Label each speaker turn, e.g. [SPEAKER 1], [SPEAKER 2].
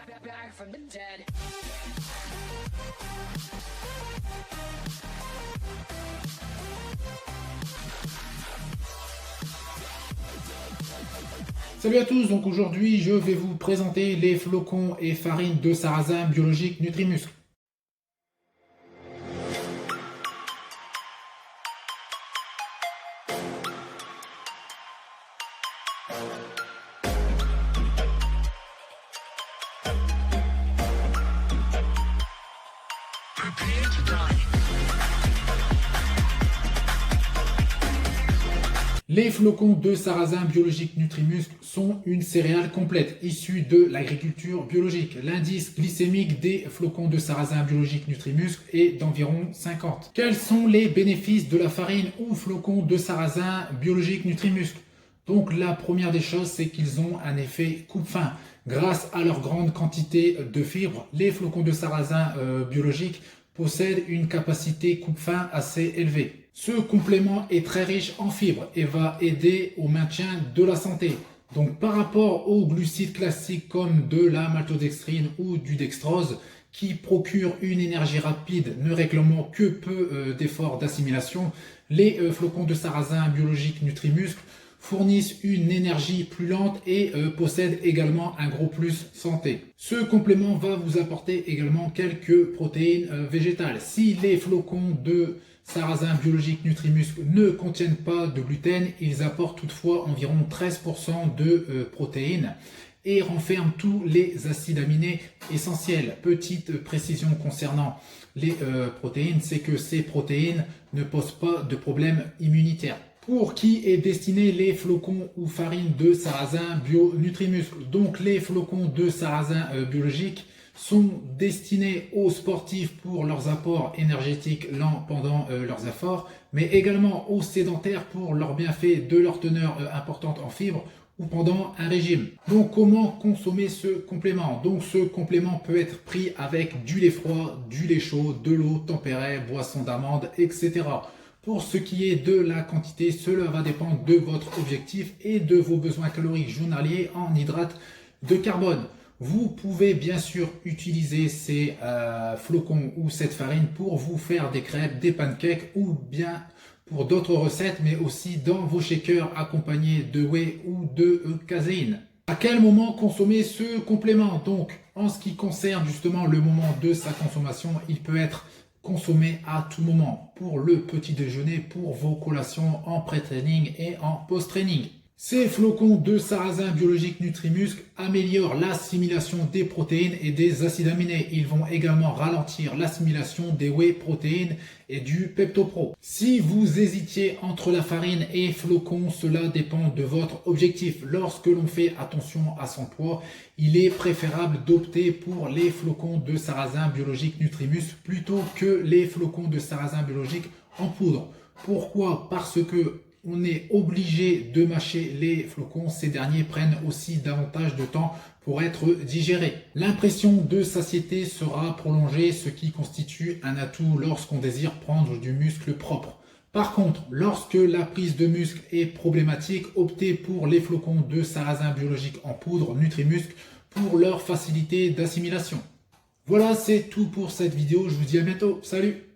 [SPEAKER 1] back from the dead.
[SPEAKER 2] Salut à tous, donc aujourd'hui je vais vous présenter les flocons et farines de sarrasin biologique Nutrimuscle. Les flocons de sarrasin biologique Nutrimuscle sont une céréale complète issue de l'agriculture biologique. L'indice glycémique des flocons de sarrasin biologique Nutrimuscle est d'environ 50. Quels sont les bénéfices de la farine ou flocons de sarrasin biologique Nutrimuscle? Donc la première des choses, c'est qu'ils ont un effet coupe-faim. Grâce à leur grande quantité de fibres, les flocons de sarrasin biologique possèdent une capacité coupe-faim assez élevée. Ce complément est très riche en fibres et va aider au maintien de la santé. Donc par rapport aux glucides classiques comme de la maltodextrine ou du dextrose qui procurent une énergie rapide ne réclamant que peu d'efforts d'assimilation, les flocons de sarrasin biologique Nutrimuscle fournissent une énergie plus lente et possèdent également un gros plus santé. Ce complément va vous apporter également quelques protéines végétales. Si les flocons de sarrasin biologique Nutrimuscle ne contiennent pas de gluten, ils apportent toutefois environ 13% de protéines et renferment tous les acides aminés essentiels. Petite précision concernant les protéines, c'est que ces protéines ne posent pas de problème immunitaire. Pour qui est destiné les flocons ou farines de sarrasin bio Nutrimuscle? Donc les flocons de sarrasin biologique sont destinés aux sportifs pour leurs apports énergétiques lents pendant leurs efforts, mais également aux sédentaires pour leurs bienfaits de leur teneur importante en fibres ou pendant un régime. Donc comment consommer ce complément? Donc ce complément peut être pris avec du lait froid, du lait chaud, de l'eau tempérée, boisson d'amande, etc. Pour ce qui est de la quantité, cela va dépendre de votre objectif et de vos besoins caloriques journaliers en hydrates de carbone. Vous pouvez bien sûr utiliser ces flocons ou cette farine pour vous faire des crêpes, des pancakes ou bien pour d'autres recettes, mais aussi dans vos shakers accompagnés de whey ou de caséine. À quel moment consommer ce complément? Donc, en ce qui concerne justement le moment de sa consommation, il peut être consommé à tout moment, pour le petit déjeuner, pour vos collations en pré-training et en post-training. Ces flocons de sarrasin biologique Nutrimuscle améliorent l'assimilation des protéines et des acides aminés. Ils vont également ralentir l'assimilation des whey protéines et du PeptoPro. Si vous hésitiez entre la farine et flocons, cela dépend de votre objectif. Lorsque l'on fait attention à son poids, il est préférable d'opter pour les flocons de sarrasin biologique Nutrimuscle plutôt que les flocons de sarrasin biologique en poudre. Pourquoi? Parce que on est obligé de mâcher les flocons. Ces derniers prennent aussi davantage de temps pour être digérés. L'impression de satiété sera prolongée, ce qui constitue un atout lorsqu'on désire prendre du muscle propre. Par contre, lorsque la prise de muscle est problématique, optez pour les flocons de sarrasin biologique en poudre Nutrimuscle pour leur facilité d'assimilation. Voilà, c'est tout pour cette vidéo. Je vous dis à bientôt. Salut!